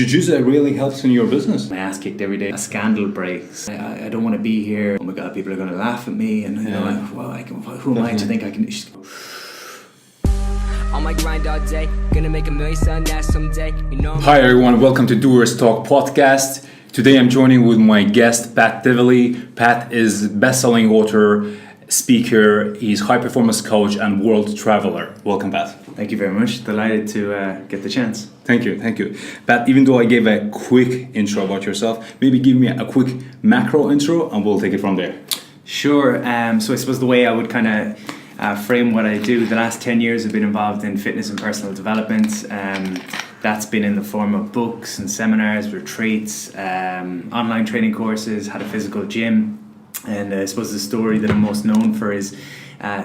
Jiu-Jitsu really helps in your business. My ass kicked every day. A scandal breaks. I don't want to be here. Oh my God, people are going to laugh at me. And you know, who am I to think I can... On my grind all day, gonna make $1 million that someday. You know. Hi everyone, welcome to DOERSTALK podcast. Today I'm joining with my guest Pat Divilly. Pat is best-selling author, speaker, he's high performance coach and world traveler. Welcome, Pat. Thank you very much. Delighted to get the chance. Thank you. Pat, even though I gave a quick intro about yourself, maybe give me a quick macro intro and we'll take it from there. Sure. So I suppose the way I would kind of frame what I do, the last 10 years I've been involved in fitness and personal development. That's been in the form of books and seminars, retreats, online training courses, had a physical gym. And I suppose the story that I'm most known for is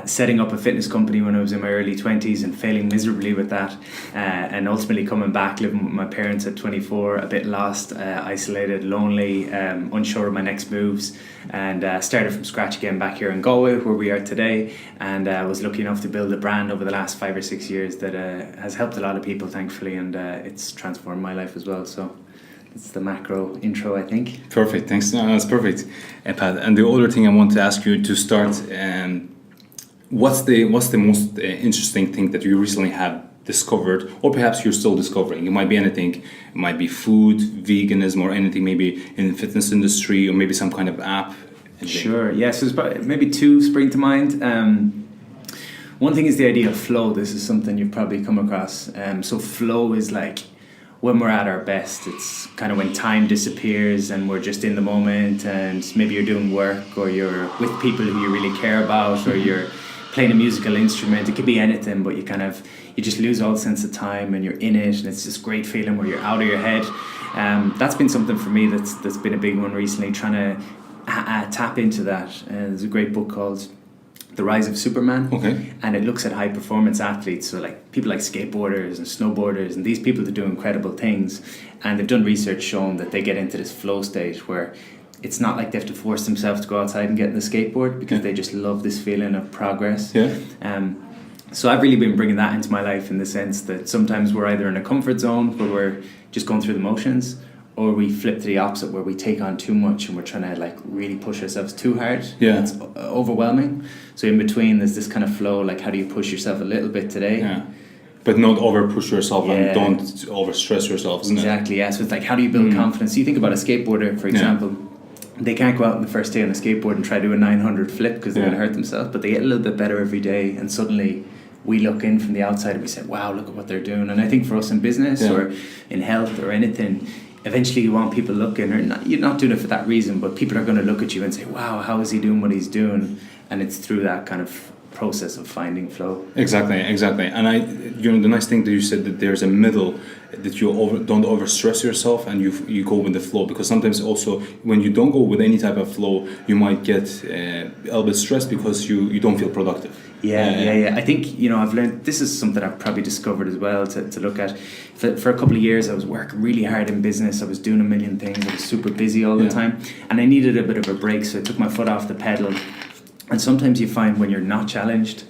setting up a fitness company when I was in my early 20s and failing miserably with that, and ultimately coming back, living with my parents at 24, a bit lost, isolated, lonely, unsure of my next moves, and started from scratch again back here in Galway where we are today, and was lucky enough to build a brand over the last 5 or 6 years that has helped a lot of people, thankfully, and it's transformed my life as well. So it's the macro intro, I think. Perfect, thanks. No, that's perfect, Pat. And the other thing I want to ask you to start, what's the most interesting thing that you recently have discovered, or perhaps you're still discovering? It might be anything. It might be food, veganism, or anything maybe in the fitness industry, or maybe some kind of app. Sure. Yes. Yeah, so maybe two spring to mind. One thing is the idea of flow. This is something you've probably come across. So flow is like when we're at our best. It's kind of when time disappears and we're just in the moment, and maybe you're doing work or you're with people who you really care about, or you're playing a musical instrument. It could be anything, but you just lose all sense of time and you're in it, and it's this great feeling where you're out of your head. That's been something for me that's been a big one recently, trying to tap into that. There's a great book called The Rise of Superman, and it looks at high performance athletes, so like people like skateboarders and snowboarders, and these people that do incredible things, and they've done research showing that they get into this flow state where it's not like they have to force themselves to go outside and get in the skateboard, because they just love this feeling of progress. So I've really been bringing that into my life, in the sense that sometimes we're either in a comfort zone where we're just going through the motions, or we flip to the opposite where we take on too much and we're trying to like really push ourselves too hard. It's overwhelming. So in between there's this kind of flow, like how do you push yourself a little bit today, but not over push yourself and don't over stress yourself, isn't it? Exactly. So it's like, how do you build confidence? So you think about a skateboarder, for example. They can't go out on the first day on a skateboard and try to do a 900 flip because they're going to hurt themselves, but they get a little bit better every day, and suddenly we look in from the outside and we say, wow, look at what they're doing. And I think for us in business or in health or anything, eventually you want people looking, or not, you're not doing it for that reason, but people are going to look at you and say, wow, how is he doing what he's doing? And it's through that kind of process of finding flow. Exactly. And the nice thing that you said, that there's a middle, that you don't overstress yourself and you go with the flow, because sometimes also when you don't go with any type of flow, you might get a little bit stressed because you don't feel productive. I think I've learned, this is something I've probably discovered as well to look at. For a couple of years I was working really hard in business. I was doing a million things. I was super busy all the time, and I needed a bit of a break, so I took my foot off the pedal. And sometimes you find when you're not challenged,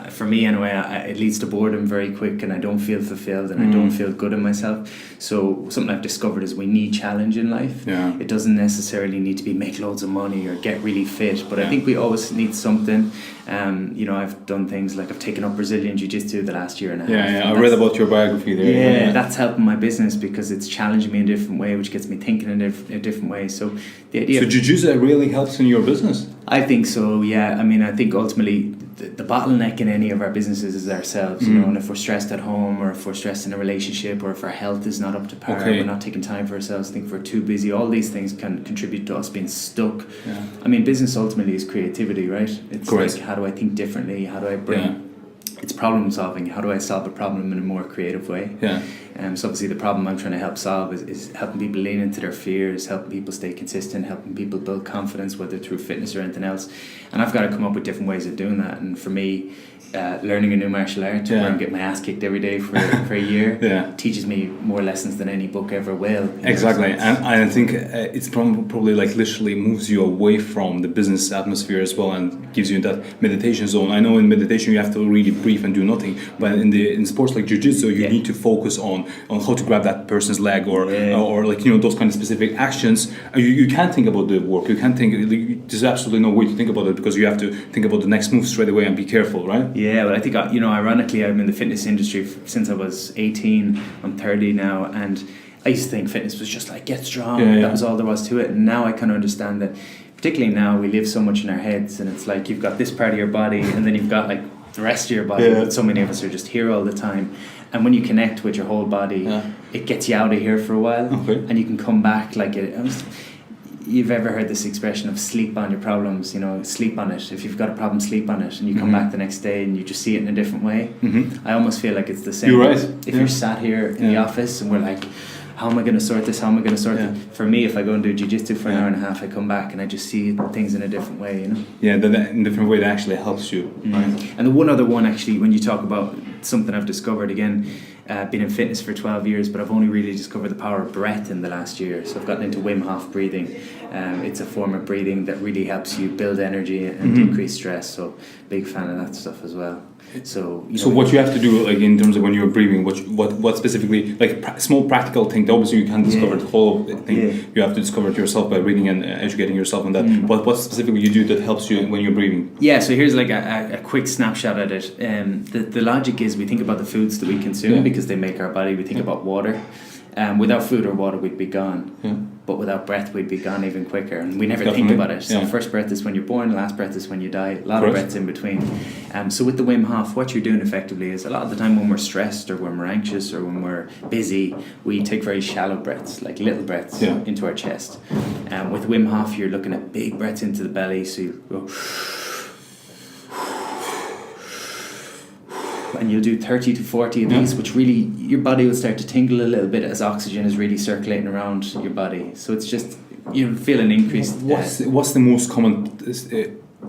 for me anyway, it leads to boredom very quick, and I don't feel fulfilled, and I don't feel good in myself. So something I've discovered is we need challenge in life. It doesn't necessarily need to be make loads of money or get really fit, but I think we always need something. I've done things like I've taken up Brazilian Jiu-Jitsu the last year and a half. I read about your biography there. That's helping my business because it's challenging me in a different way, which gets me thinking in a different way. So the idea. So Jiu-Jitsu really helps in your business? I think so. I think ultimately the bottleneck in any of our businesses is ourselves, and if we're stressed at home, or if we're stressed in a relationship, or if our health is not up to par, we're not taking time for ourselves, I think we're too busy, all these things can contribute to us being stuck. Business ultimately is creativity, right? It's like, how do I think differently? How do I bring it's problem solving. How do I solve a problem in a more creative way? So obviously the problem I'm trying to help solve is helping people lean into their fears, helping people stay consistent, helping people build confidence, whether through fitness or anything else. And I've got to come up with different ways of doing that. And for me, learning a new martial art where I'm getting my ass kicked every day for a year teaches me more lessons than any book ever will. Exactly. And I think it's probably like literally moves you away from the business atmosphere as well, and gives you that meditation zone. I know in meditation you have to really breathe and do nothing, but in sports like jiu-jitsu you need to focus on on how to grab that person's leg or like, you know, those kind of specific actions. You can't think about the work. You can't think. There's absolutely no way to think about it because you have to think about the next move straight away and be careful, right? Yeah, but I think, you know, ironically, I'm in the fitness industry since I was 18. I'm 30 now, and I used to think fitness was just like get strong. That was all there was to it. And now I kind of understand that, particularly now, we live so much in our heads, and it's like you've got this part of your body, and then you've got like the rest of your body. But so many of us are just here all the time. And when you connect with your whole body, it gets you out of here for a while, and you can come back like it. You've ever heard this expression of sleep on your problems, you know, sleep on it. If you've got a problem, sleep on it, and you come back the next day and you just see it in a different way. I almost feel like it's the same. You're right. If you're sat here in the office and we're like, how am I going to sort this? How am I going to sort it? For me, if I go and do jiu-jitsu for an hour and a half, I come back and I just see things in a different way, you know? Yeah, in a different way that actually helps you, right? And the one other one, actually, when you talk about something I've discovered, again, been in fitness for 12 years, but I've only really discovered the power of breath in the last year. So I've gotten into Wim Hof breathing. It's a form of breathing that really helps you build energy and decrease stress. So big fan of that stuff as well. So what you have to do, like in terms of when you're breathing, what specifically, like a small practical thing. Obviously, you can't discover the whole thing. You have to discover it yourself by reading and educating yourself on that. But what specifically you do that helps you when you're breathing? Yeah. So here's like a quick snapshot at it. The logic is we think about the foods that we consume because they make our body. We think about water. Without food or water, we'd be gone. But without breath, we'd be gone even quicker. And we never think about it. So first breath is when you're born, last breath is when you die. A lot of breaths in between. So with the Wim Hof, what you're doing effectively is a lot of the time when we're stressed or when we're anxious or when we're busy, we take very shallow breaths, like little breaths into our chest. With Wim Hof, you're looking at big breaths into the belly. So you go... and you'll do 30 to 40 of these, which really, your body will start to tingle a little bit as oxygen is really circulating around your body. So it's just, you'll feel an increased... What's the most common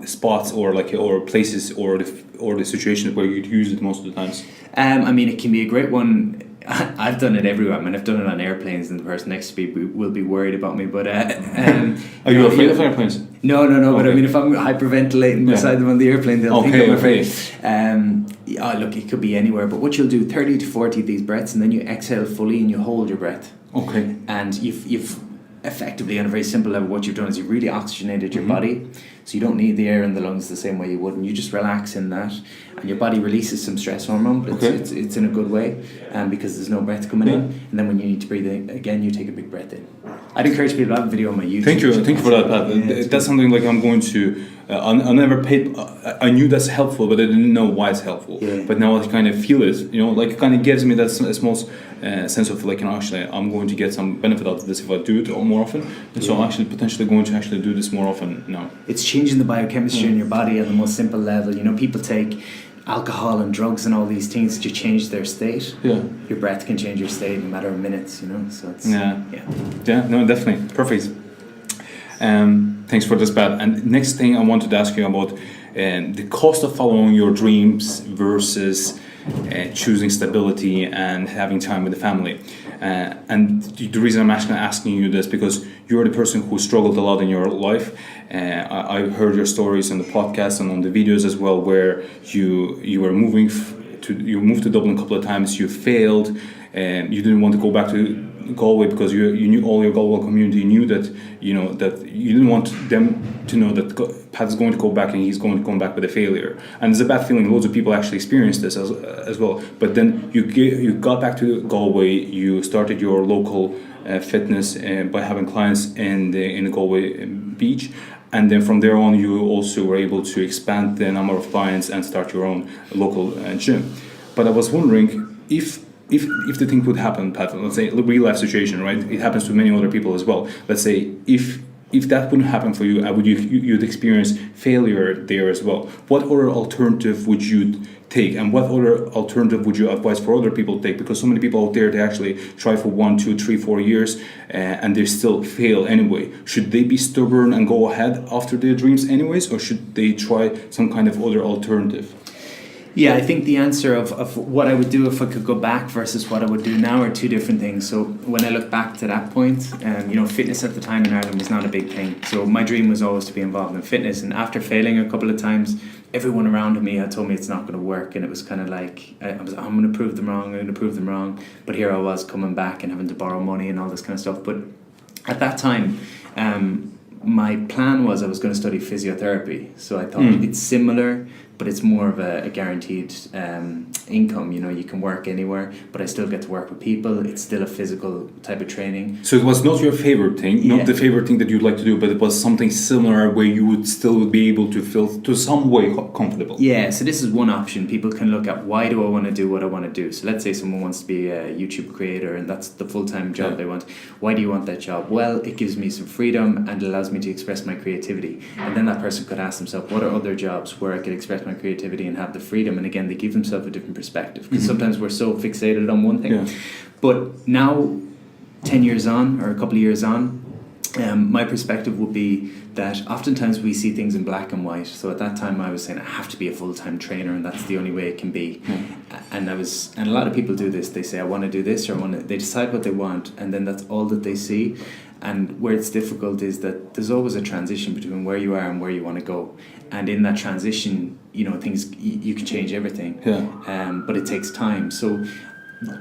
spots or places or the situations where you'd use it most of the times? I mean, it can be a great one. I've done it everywhere. I mean, I've done it on airplanes, and the person next to me will be worried about me. But are you afraid of airplanes? No. Okay. But I mean, if I'm hyperventilating beside them on the airplane, they'll think I'm afraid. Look, it could be anywhere. But what you'll do, 30 to 40 of these breaths, and then you exhale fully and you hold your breath. Okay. And you've effectively, on a very simple level, what you've done is you've really oxygenated your body. So you don't need the air in the lungs the same way you would, and you just relax in that, and your body releases some stress hormone, but it's in a good way, because there's no breath coming in, and then when you need to breathe in, again, you take a big breath in. I'd encourage people to have a video on my YouTube. Thank you for that, Pat. That's something like I'm going to. I never paid. I knew that's helpful, but I didn't know why it's helpful. But now I kind of feel it. You know, like it kind of gives me that small sense of like, actually, I'm going to get some benefit out of this if I do it more often. And so I'm actually potentially going to actually do this more often now. It's changing the biochemistry in your body at the most simple level. You know, people take alcohol and drugs and all these things to change their state. Your breath can change your state in a matter of minutes, you know. So it's no, definitely perfect. Thanks for this, Pat. And next thing I wanted to ask you about the cost of following your dreams versus choosing stability and having time with the family. And the reason I'm actually asking you this because you're the person who struggled a lot in your life. I heard your stories on the podcast and on the videos as well, where you were moving you moved to Dublin a couple of times. You failed, and you didn't want to go back to Galway because you knew all your Galway community knew that that you didn't want them to know that Pat is going to go back and he's going to come back with a failure. And it's a bad feeling. Loads of people actually experience this as well. But then you got back to Galway. You started your local fitness by having clients in the Galway beach. And then from there on, you also were able to expand the number of clients and start your own local gym. But I was wondering if the thing would happen, Pat, let's say a real life situation, right? It happens to many other people as well. Let's say if that wouldn't happen for you, you'd experience failure there as well. What other alternative would you take, and what other alternative would you advise for other people to take? Because so many people out there, they actually try for 1, 2, 3, 4 years, and they still fail anyway. Should they be stubborn and go ahead after their dreams anyways, or should they try some kind of other alternative? Yeah, I think the answer of what I would do if I could go back versus what I would do now are two different things. So when I look back to that point, fitness at the time in Ireland was not a big thing. So my dream was always to be involved in fitness. And after failing a couple of times, everyone around me had told me it's not going to work, and it was kind of like I'm going to prove them wrong. But here I was coming back and having to borrow money and all this kind of stuff. But at that time, my plan was I was going to study physiotherapy. So I thought it's similar, but it's more of a guaranteed income. You know, you can work anywhere, but I still get to work with people. It's still a physical type of training. So it was not your favorite thing, not the favorite thing that you'd like to do, but it was something similar where you would still be able to feel to some way comfortable. Yeah, so this is one option. People can look at, why do I want to do what I want to do? So let's say someone wants to be a YouTube creator and that's the full-time job they want. Why do you want that job? Well, it gives me some freedom and allows me to express my creativity. And then that person could ask themselves, what are other jobs where I could express my creativity and have the freedom? And again, they give themselves a different perspective, because sometimes we're so fixated on one thing. But now, 10 years on, or a couple of years on, my perspective would be that oftentimes we see things in black and white. So at that time I was saying I have to be a full-time trainer and that's the only way it can be. And a lot of people do this. They say I want to do this, or they decide what they want, and then that's all that they see. And where it's difficult is that there's always a transition between where you are and where you want to go. And in that transition, you know, things, you can change everything. But it takes time. So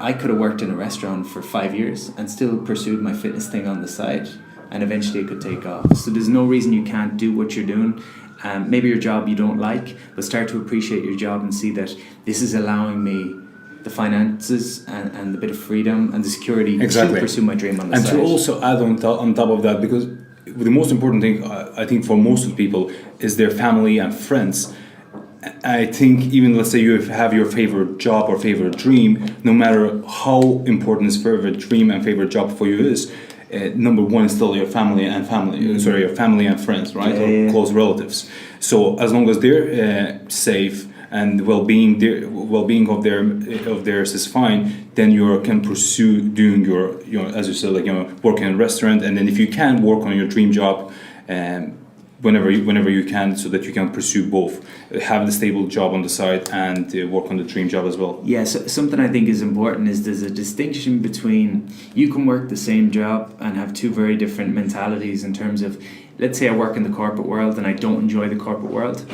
I could have worked in a restaurant for 5 years and still pursued my fitness thing on the side, and eventually it could take off. So there's no reason you can't do what you're doing. Maybe your job you don't like, but start to appreciate your job and see that this is allowing me the finances and the bit of freedom and the security to pursue my dream on the side. And to also add on top of that, because the most important thing I think for most of the people is their family and friends. I think even, let's say you have your favorite job or favorite dream, no matter how important this favorite dream and favorite job for you is, number one is still your family and friends, right? Or close relatives. So as long as they're safe and well-being of theirs is fine, then you can pursue doing your as you said, working in a restaurant, and then if you can work on your dream job whenever you can, so that you can pursue both, have the stable job on the side and work on the dream job as well. Yeah, so something I think is important is there's a distinction between, you can work the same job and have two very different mentalities in terms of, let's say I work in the corporate world and I don't enjoy the corporate world.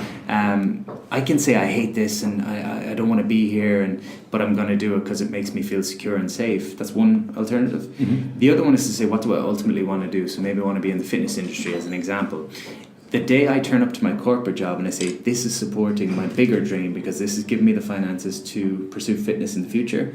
I can say I hate this and I don't want to be here, but I'm going to do it because it makes me feel secure and safe. That's one alternative. The other one is to say, what do I ultimately want to do? So maybe I want to be in the fitness industry as an example. The day I turn up to my corporate job and I say, this is supporting my bigger dream because this is giving me the finances to pursue fitness in the future,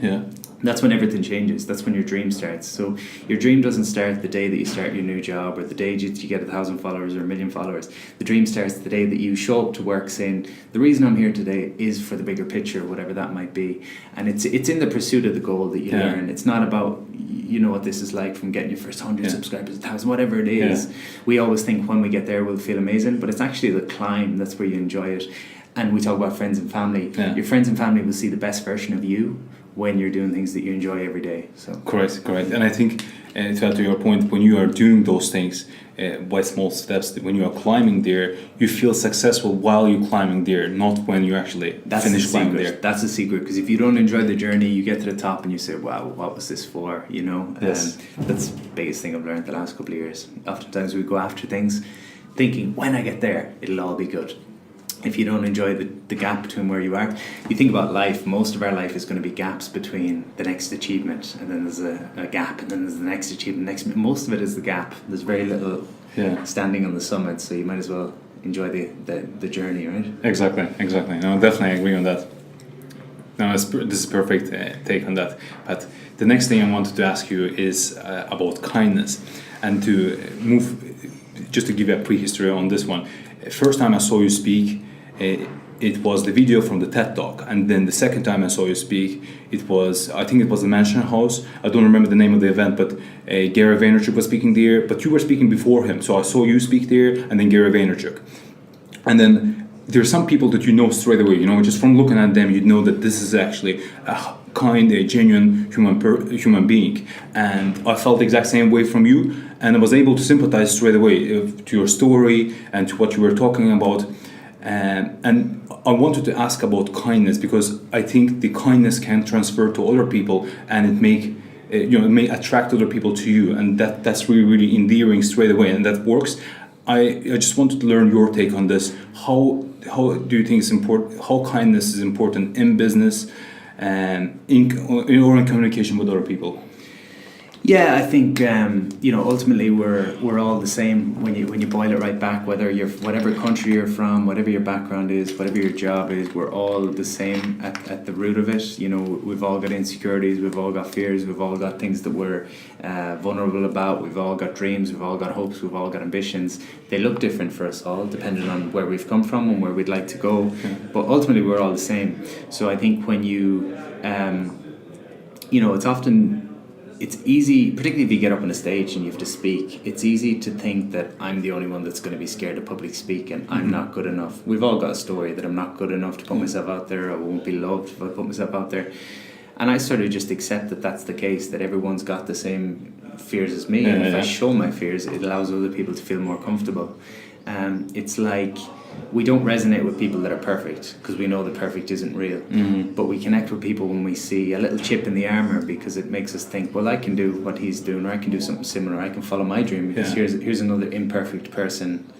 that's when everything changes. That's when your dream starts. So your dream doesn't start the day that you start your new job or the day that you get 1,000 followers or 1 million followers. The dream starts the day that you show up to work saying, the reason I'm here today is for the bigger picture, whatever that might be. And it's in the pursuit of the goal that you learn. It's not about, you know what this is like from getting your first 100 subscribers, 1,000, whatever it is. We always think when we get there we'll feel amazing, but it's actually the climb that's where you enjoy it. And we talk about friends and family. Your friends and family will see the best version of you when you're doing things that you enjoy every day. So correct. And I think to add to your point, when you are doing those things by small steps, when you are climbing there, you feel successful while you're climbing there, not when you actually finish climbing there. That's the secret, because if you don't enjoy the journey, you get to the top and you say, wow, what was this for, you know? That's the biggest thing I've learned the last couple of years. Oftentimes we go after things thinking, when I get there, it'll all be good. If you don't enjoy the gap between where you are, you think about life, most of our life is going to be gaps between the next achievement, and then there's a gap, and then there's the next achievement, most of it is the gap. There's very little standing on the summit, so you might as well enjoy the journey, right? Exactly. No, definitely agree on that. No, this is perfect take on that. But the next thing I wanted to ask you is about kindness, and to move, just to give you a prehistory on this one. First time I saw you speak, it was the video from the TED Talk, and then the second time I saw you speak, I think it was the Mansion House. I don't remember the name of the event, but Gary Vaynerchuk was speaking there, but you were speaking before him, so I saw you speak there, and then Gary Vaynerchuk. And then there are some people that you know straight away, you know, just from looking at them, you know that this is actually a kind, a genuine human being. And I felt the exact same way from you, and I was able to sympathize straight away to your story and to what you were talking about. And I wanted to ask about kindness, because I think the kindness can transfer to other people, and it may attract other people to you, and that's really endearing straight away, and that works. I just wanted to learn your take on this. How how do you think it's important? How kindness is important in business and or in communication with other people? Yeah, I think ultimately we're all the same when you boil it right back. Whether you're whatever country you're from, whatever your background is, whatever your job is, we're all the same at the root of it. We've all got insecurities, we've all got fears, we've all got things that we're vulnerable about. We've all got dreams, we've all got hopes, we've all got ambitions. They look different for us all, depending on where we've come from and where we'd like to go. But ultimately, we're all the same. So I think when it's easy, particularly if you get up on a stage and you have to speak, it's easy to think that I'm the only one that's going to be scared of public speaking. I'm not good enough. We've all got a story that I'm not good enough to put myself out there. I won't be loved if I put myself out there. And I sort of just accept that that's the case, that everyone's got the same fears as me. And if I show my fears, it allows other people to feel more comfortable. It's like we don't resonate with people that are perfect because we know the perfect isn't real. But we connect with people when we see a little chip in the armor because it makes us think, well, I can do what he's doing, or I can do something similar. I can follow my dream because here's another imperfect person.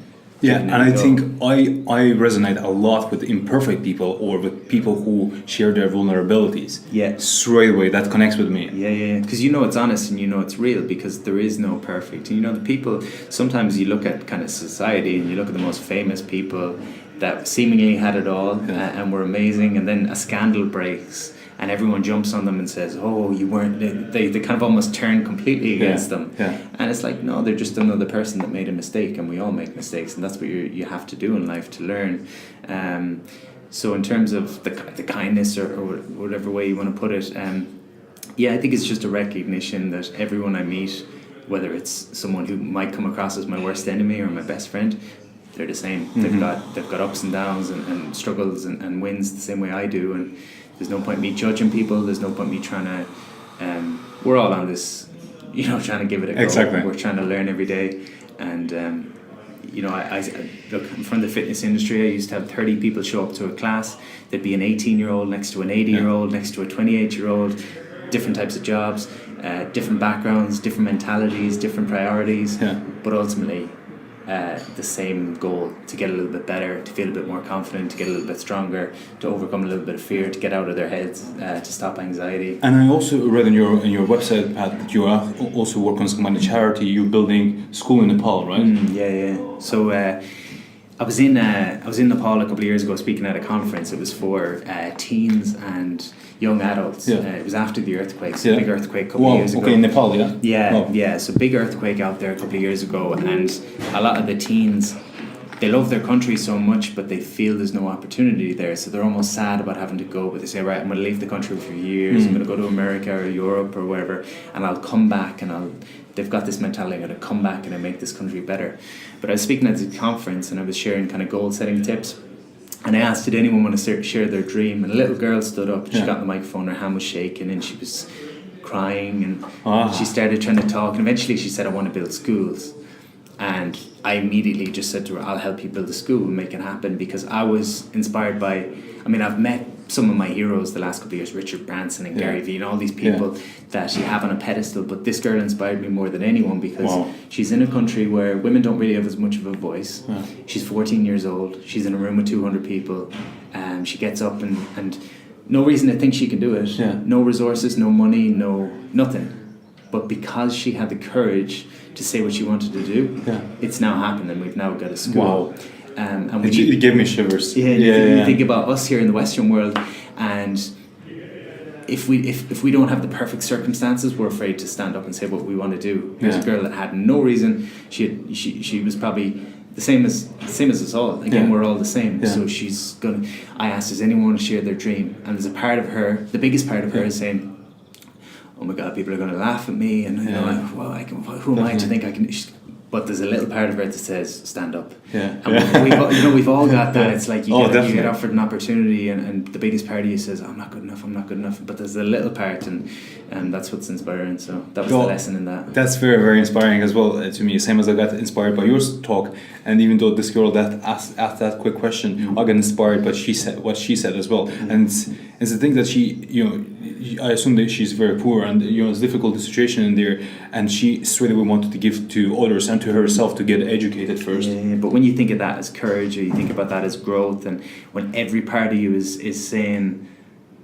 Yeah, and I think I resonate a lot with imperfect people or with people who share their vulnerabilities. Yeah. Straight away, that connects with me. Yeah. Because it's honest and it's real because there is no perfect. And the people, sometimes you look at kind of society and you look at the most famous people that seemingly had it all and were amazing, and then a scandal breaks and everyone jumps on them and says, oh, you weren't, they kind of almost turn completely against them. Yeah. And it's like, no, they're just another person that made a mistake, and we all make mistakes, and that's what you have to do in life to learn. So in terms of the kindness or whatever way you want to put it, I think it's just a recognition that everyone I meet, whether it's someone who might come across as my worst enemy or my best friend, they're the same. They've got ups and downs and struggles and wins the same way I do, and there's no point me judging people. There's no point me trying to. We're all on this, trying to give it a go. Exactly. We're trying to learn every day, and I look, I'm from the fitness industry. I used to have 30 people show up to a class. There'd be an 18-year-old next to an 80-year-old next to a 28-year-old, different types of jobs, different backgrounds, different mentalities, different priorities, but ultimately the same goal: to get a little bit better, to feel a bit more confident, to get a little bit stronger, to overcome a little bit of fear, to get out of their heads, to stop anxiety. And I also read on your website, Pat, that you also work on some kind of charity. You're building school in Nepal, right? Yeah. So I was in Nepal a couple of years ago speaking at a conference. It was for teens and young adults. It was after the earthquake, so big earthquake a couple of years ago. Okay, in Nepal, Yeah, so big earthquake out there a couple of years ago, and a lot of the teens, they love their country so much, but they feel there's no opportunity there, so they're almost sad about having to go, but they say, right, I'm going to leave the country for years, I'm going to go to America or Europe or wherever, and I'll come back, and they've got this mentality, I'm going to come back and I make this country better. But I was speaking at the conference and I was sharing kind of goal setting tips, and I asked, did anyone want to share their dream? And a little girl stood up, she got the microphone, her hand was shaking and she was crying, and she started trying to talk, and eventually she said, I want to build schools. And I immediately just said to her, I'll help you build a school and make it happen, because I was inspired by, I've met some of my heroes the last couple of years, Richard Branson and Gary Vee and all these people that you have on a pedestal, but this girl inspired me more than anyone because she's in a country where women don't really have as much of a voice. She's 14 years old, she's in a room with 200 people, she gets up and no reason to think she can do it, no resources, no money, nothing. But because she had the courage to say what she wanted to do, it's now happened, and we've now got a school. And it gave me shivers. You think about us here in the Western world, and if we don't have the perfect circumstances, we're afraid to stand up and say what we want to do. Here's a girl that had no reason. She was probably the same as us all. Again, we're all the same. So she's gonna. I asked, does anyone want to share their dream? And there's a part of her, the biggest part of her, is saying, oh my God, people are going to laugh at me, and who am I to think I can? But there's a little part of her that says, stand up. And we've all got that. It's like you get offered an opportunity, and the biggest part of you says, I'm not good enough. But there's a little part, and that's what's inspiring. So that was the lesson in that. That's very, very inspiring as well to me. Same as I got inspired by your talk. And even though this girl that asked that quick question, I got inspired by what she said as well. And it's the thing that I assume that she's very poor, and it's a difficult situation in there, and she straight away wanted to give to others and to herself to get educated first. Yeah, but when you think of that as courage, or you think about that as growth, and when every part of you is saying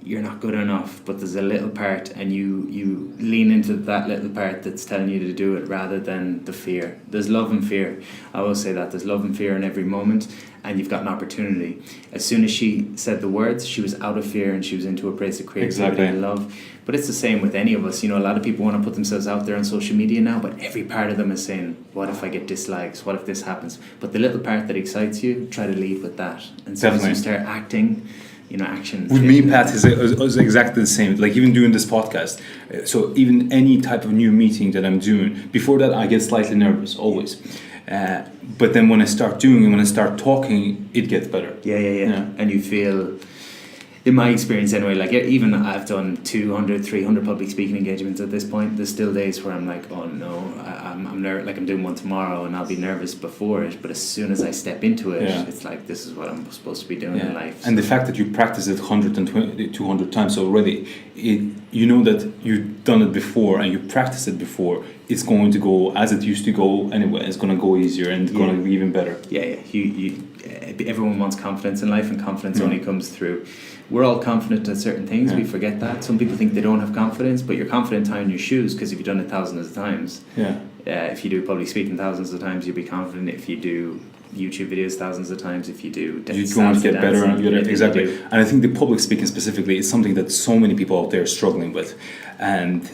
you're not good enough, but there's a little part, and you lean into that little part that's telling you to do it rather than the fear. There's love and fear. I will say that there's love and fear in every moment, and you've got an opportunity. As soon as she said the words, she was out of fear and she was into a place of creativity and love. But it's the same with any of us. You know, a lot of people want to put themselves out there on social media now, but every part of them is saying, what if I get dislikes? What if this happens? But the little part that excites you, try to lead with that. And so as you start acting, you know, action. With me, Pat, is exactly the same. Like even doing this podcast. So even any type of new meeting that I'm doing, before that I get slightly nervous, always. But then when I start doing and when I start talking, it gets better. Yeah. And you feel, in my experience anyway, like even I've done 200, 300 public speaking engagements at this point. There's still days where I'm like, oh no, I'm like I'm doing one tomorrow and I'll be nervous before it. But as soon as I step into it, it's like, this is what I'm supposed to be doing in life. And the fact that you practice it 120, 200 times already, you know that you've done it before and you practiced it before. It's going to go as it used to go anyway. It's going to go easier and it's going to be even better. Everyone wants confidence in life, and confidence only comes through. We're all confident at certain things. We forget that. Some people think they don't have confidence, but you're confident tying your shoes because if you've done it thousands of times. If you do public speaking thousands of times, you'll be confident. If you do YouTube videos thousands of times, if you do you're going to get better and exactly. And I think the public speaking specifically is something that so many people out there are struggling with, and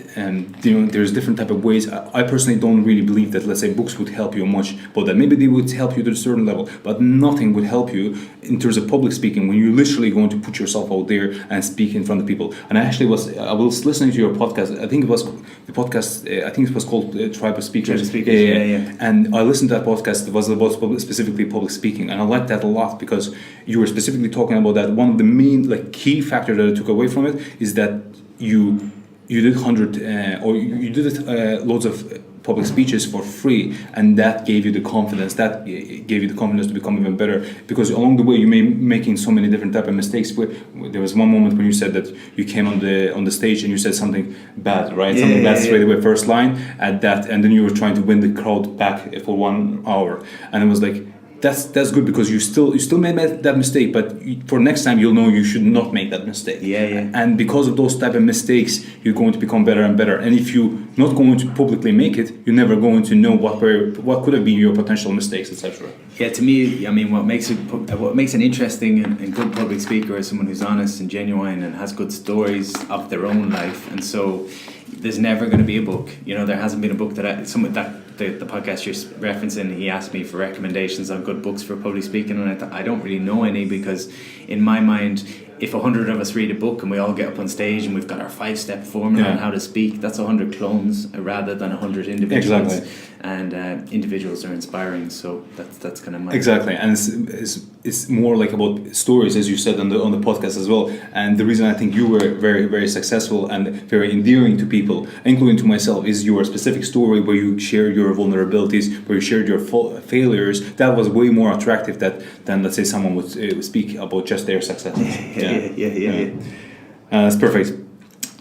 you know, there's different type of ways. I personally don't really believe that, let's say, books would help you much, but that maybe they would help you to a certain level, but nothing would help you in terms of public speaking when you're literally going to put yourself out there and speak in front of people. And I was listening to your podcast. I think it was the podcast. I think it was called Tribe of Speakers. And I listened to that podcast. It was about specifically public speaking, and I liked that a lot because you were specifically talking about that. One of the main key factors that I took away from it is that you did loads of public speeches for free, and that gave you the confidence. That gave you the confidence to become even better, because along the way you may making so many different type of mistakes. There was one moment when you said that you came on the stage and you said something bad, right? Something bad straight away, first line at that, and then you were trying to win the crowd back for 1 hour, and it was like, that's good because you still made that mistake, but for next time you'll know you should not make that mistake. And because of those type of mistakes, you're going to become better and better. And if you're not going to publicly make it, you're never going to know what could have been your potential mistakes, etc. Yeah, to me, I mean, what makes an interesting and good public speaker is someone who's honest and genuine and has good stories of their own life. And so there's never going to be a book. You know, there hasn't been a book the podcast you're referencing, he asked me for recommendations on good books for public speaking, and I don't really know any, because in my mind, if 100 of us read a book and we all get up on stage and we've got our 5-step formula on how to speak, that's 100 clones rather than 100 individuals. Exactly. And individuals are inspiring, so that's kind of my... Exactly, and it's more like about stories, as you said on the podcast as well. And the reason I think you were very, very successful and very endearing to people, including to myself, is your specific story where you shared your vulnerabilities, where you shared your failures. That was way more attractive than let's say someone would speak about just their successes. Yeah. That's perfect.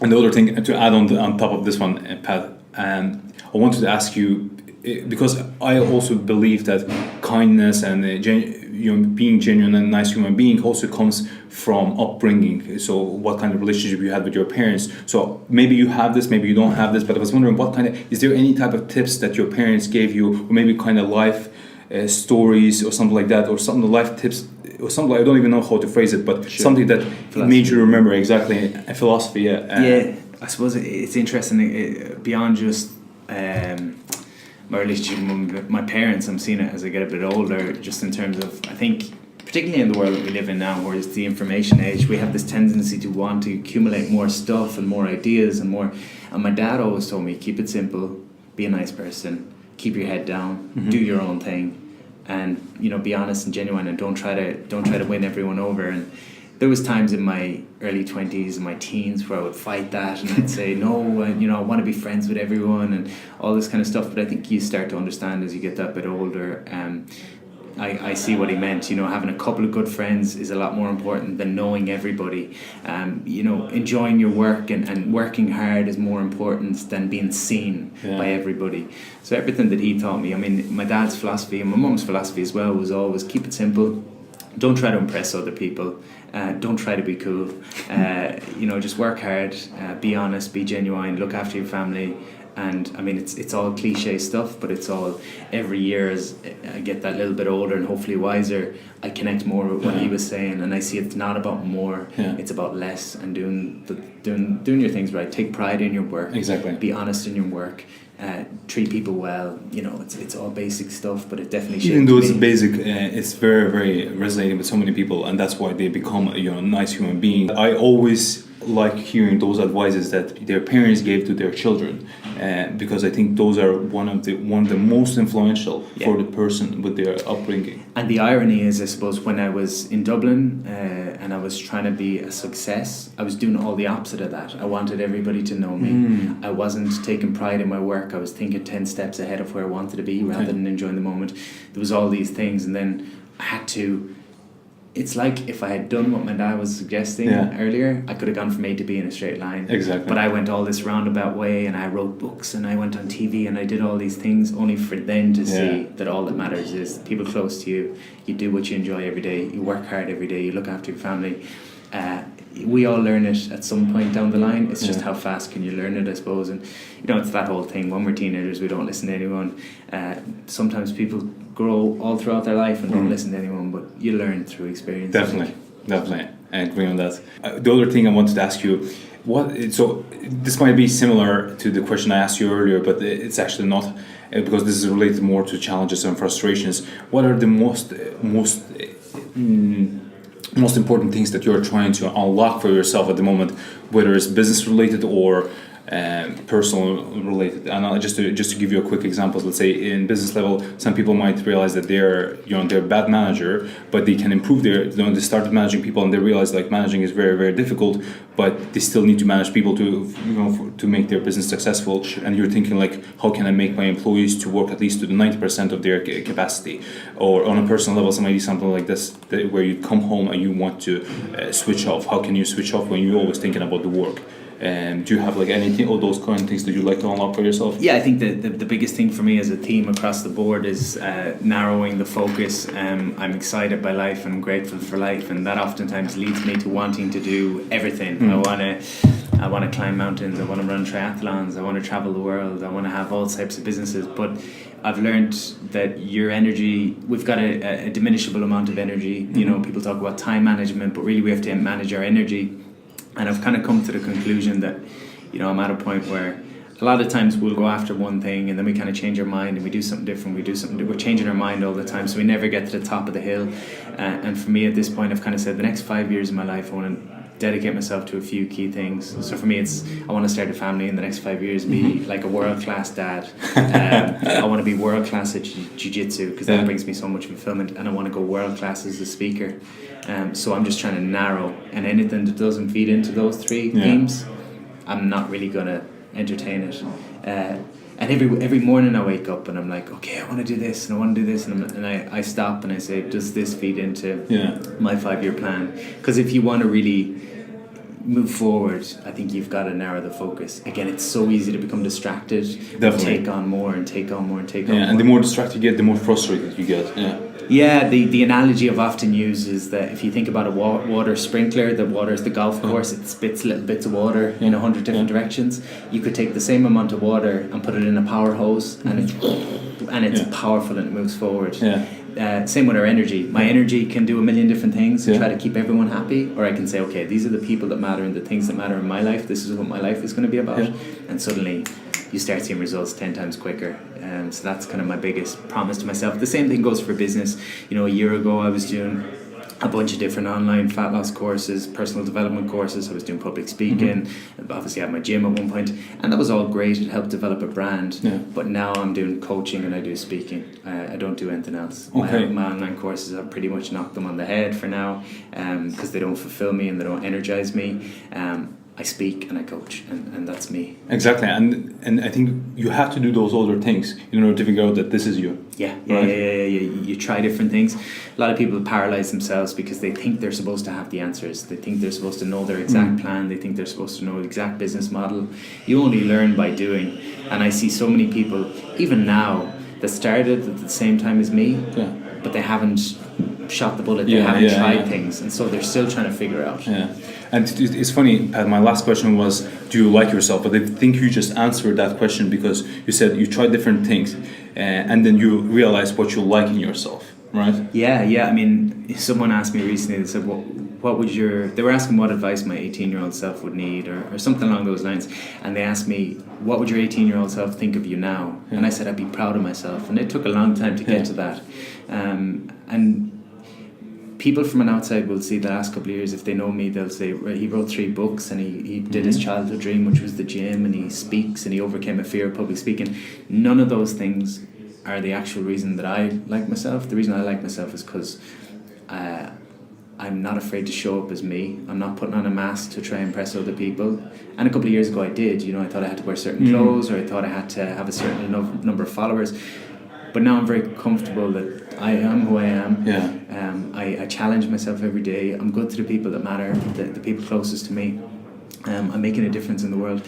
And the other thing to add on top of this one, Pat, I wanted to ask you, because I also believe that kindness and being genuine and nice human being also comes from upbringing. So what kind of relationship you had with your parents. So maybe you have this, maybe you don't have this, but I was wondering is there any type of tips that your parents gave you, or maybe kind of life stories or something like that, or some life tips or something, I don't even know how to phrase it, but something that made you remember exactly a philosophy. I suppose it's interesting beyond just my relationship with my parents. I'm seeing it as I get a bit older, just in terms of, I think, particularly in the world that we live in now, where it's the information age, we have this tendency to want to accumulate more stuff and more ideas and more. And my dad always told me, keep it simple, be a nice person, keep your head down, do your own thing, and be honest and genuine, and don't try to win everyone over. And there was times in my early 20s and my teens where I would fight that, and I'd say no, and I want to be friends with everyone and all this kind of stuff. But I think you start to understand as you get that bit older, I see what he meant. You know, having a couple of good friends is a lot more important than knowing everybody. You know, enjoying your work and working hard is more important than being seen by everybody. So everything that he taught me, I mean, my dad's philosophy and my mum's philosophy as well was always keep it simple. Don't try to impress other people. Don't try to be cool. You know, just work hard, be honest, be genuine, look after your family. And I mean, it's all cliche stuff, but it's all, every year as I get that little bit older and hopefully wiser, I connect more with what he was saying, and I see it's not about more, it's about less, and doing your things right. Take pride in your work. Exactly. Be honest in your work. Treat people well. You know, it's all basic stuff, but it definitely shaped even though it's me. basic, it's very, very resonating with so many people, and that's why they become nice human beings. I always like hearing those advices that their parents gave to their children, because I think those are one of the most influential for the person with their upbringing. And the irony is, I suppose, when I was in Dublin and I was trying to be a success, I was doing all the opposite of that. I wanted everybody to know me. I wasn't taking pride in my work. I was thinking 10 steps ahead of where I wanted to be rather than enjoying the moment. There was all these things, and then I had to... It's like if I had done what my dad was suggesting earlier, I could have gone from A to B in a straight line. Exactly. But I went all this roundabout way, and I wrote books, and I went on TV, and I did all these things only for them to see that all that matters is people close to you. You do what you enjoy every day. You work hard every day. You look after your family. We all learn it at some point down the line. It's just how fast can you learn it, I suppose. And you know, it's that whole thing. When we're teenagers, we don't listen to anyone. Sometimes people grow all throughout their life and don't listen to anyone, but you learn through experience. Definitely. I agree on that. The other thing I wanted to ask you, so this might be similar to the question I asked you earlier, but it's actually not, because this is related more to challenges and frustrations. What are the most important things that you're trying to unlock for yourself at the moment, whether it's business related or personal related? And just to give you a quick example, let's say in business level, some people might realize that they're a bad manager, but they can improve they started managing people and they realize like managing is very, very difficult, but they still need to manage people to make their business successful. And you're thinking like, how can I make my employees to work at least to the 90% of their capacity? Or on a personal level, maybe something like this, where you come home and you want to switch off. How can you switch off when you're always thinking about the work? Do you have like anything or those kind of things that you'd like to unlock for yourself? Yeah, I think the biggest thing for me as a theme across the board is narrowing the focus. I'm excited by life and I'm grateful for life, and that oftentimes leads me to wanting to do everything. I want to climb mountains, I want to run triathlons, I want to travel the world, I want to have all types of businesses, but I've learned that your energy, we've got a diminishable amount of energy. You know, people talk about time management, but really we have to manage our energy. And I've kind of come to the conclusion that, you know, I'm at a point where a lot of times we'll go after one thing and then we kind of change our mind and we do something different. We're changing our mind all the time, so we never get to the top of the hill. And for me at this point, I've kind of said the next 5 years of my life, I want to dedicate myself to a few key things. So for me, I want to start a family in the next 5 years, be like a world-class dad. I want to be world-class at jiu-jitsu because that brings me so much fulfillment, and I want to go world-class as a speaker. So I'm just trying to narrow, and anything that doesn't feed into those three themes, I'm not really going to entertain it. And every morning I wake up and I'm like, okay, I want to do this and I want to do this, and I stop and I say, does this feed into my 5-year plan? Because if you want to really move forward, I think you've got to narrow the focus. Again, it's so easy to become distracted. Definitely. Take on more and take on more and take on more. And the more distracted you get, the more frustrated you get. Yeah, the analogy I've often used is that if you think about a water sprinkler that waters the golf course, it spits little bits of water in 100 different directions. You could take the same amount of water and put it in a power hose, and it's powerful and it moves forward. Same with our energy. My energy can do a million different things and try to keep everyone happy, or I can say, okay, these are the people that matter and the things that matter in my life. This is what my life is going to be about. And suddenly you start seeing results 10 times quicker. So that's kind of my biggest promise to myself. The same thing goes for business. You know, a year ago I was doing a bunch of different online fat loss courses, personal development courses. I was doing public speaking. Obviously I had my gym at one point, and that was all great. It helped develop a brand. But now I'm doing coaching and I do speaking. I don't do anything else. Okay. My online courses, I've pretty much knocked them on the head for now, because they don't fulfill me and they don't energize me. I speak and I coach, and that's me. Exactly, and I think you have to do those other things in order to figure out that this is you. Yeah. Right? You try different things. A lot of people paralyze themselves because they think they're supposed to have the answers. They think they're supposed to know their exact plan. They think they're supposed to know the exact business model. You only learn by doing. And I see so many people, even now, that started at the same time as me, but they haven't shot the bullet. They haven't tried things, and so they're still trying to figure out. Yeah, and it's funny, Pat, my last question was, do you like yourself? But I think you just answered that question because you said you tried different things, and then you realized what you like in yourself, right? Yeah. I mean, someone asked me recently, they said, what would they were asking what advice my 18-year-old self would need, or something along those lines, and they asked me, what would your 18-year-old self think of you now? And I said, I'd be proud of myself, and it took a long time to get to that. And people from an outside will see the last couple of years, if they know me, they'll say, he wrote 3 books, and he did his childhood dream, which was the gym, and he speaks, and he overcame a fear of public speaking. None of those things are the actual reason that I like myself. The reason I like myself is because I'm not afraid to show up as me. I'm not putting on a mask to try and impress other people. And a couple of years ago I did, I thought I had to wear certain clothes, or I thought I had to have a certain number of followers. But now I'm very comfortable that I am who I am. I challenge myself every day. I'm good to the people that matter, the people closest to me. I'm making a difference in the world.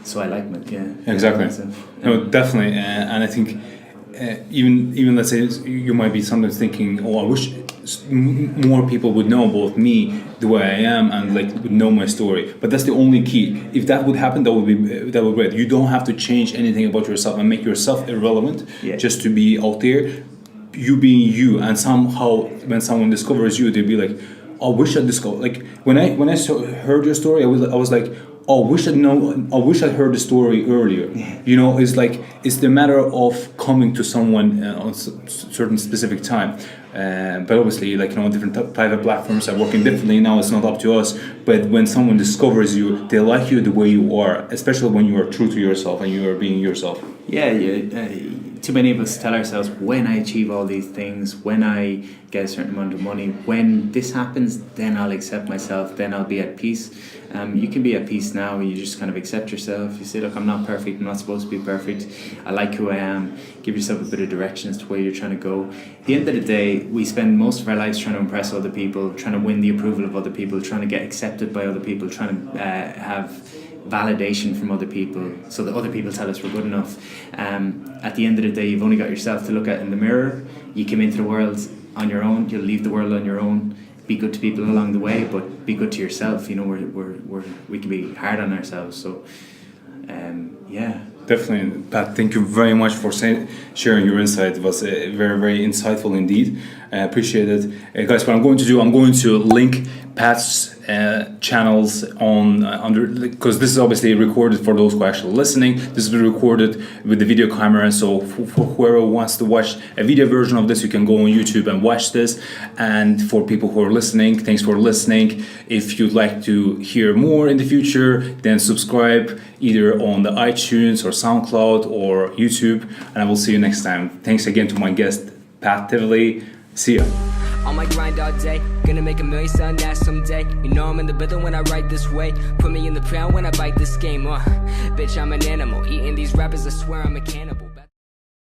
So I like Exactly. No, definitely. And I think even let's say you might be sometimes thinking, I wish more people would know about me, the way I am, and would know my story. But that's the only key. If that would happen, that would be great. You don't have to change anything about yourself and make yourself irrelevant just to be out there. You being you, and somehow when someone discovers you, they'll be like, I wish I discovered. When I heard your story, I was like, I wish I'd heard the story earlier. It's the matter of coming to someone on certain specific time. But obviously, different private platforms are working differently now. It's not up to us. But when someone discovers you, they like you the way you are, especially when you are true to yourself and you are being yourself. Too many of us tell ourselves, when I achieve all these things, when I get a certain amount of money, when this happens, then I'll accept myself, then I'll be at peace. You can be at peace now. You just kind of accept yourself. You say, look, I'm not perfect. I'm not supposed to be perfect. I like who I am. Give yourself a bit of direction as to where you're trying to go. At the end of the day, we spend most of our lives trying to impress other people, trying to win the approval of other people, trying to get accepted by other people, trying to have validation from other people so that other people tell us we're good enough. At the end of the day, you've only got yourself to look at in the mirror. You came into the world on your own. You'll leave the world on your own. Be good to people along the way, but be good to yourself. We can be hard on ourselves. So, Definitely, Pat. Thank you very much for sharing your insight. It was very, very insightful indeed. I appreciate it, guys. What I'm going to do, I'm going to link Pat's channels on under, because this is obviously recorded for those who are actually listening. This is recorded with the video camera, so for whoever wants to watch a video version of this, you can go on YouTube and watch this. And for people who are listening, thanks for listening. If you'd like to hear more in the future, then subscribe either on the iTunes or SoundCloud or YouTube, and I will see you next time. Thanks again to my guest, Pat Divilly. See ya. On my grind all day, gonna make $1 million selling that someday. I'm in the building when I write this way. Put me in the pound when I bite this game. Bitch, I'm an animal. Eating these rappers, I swear I'm a cannibal.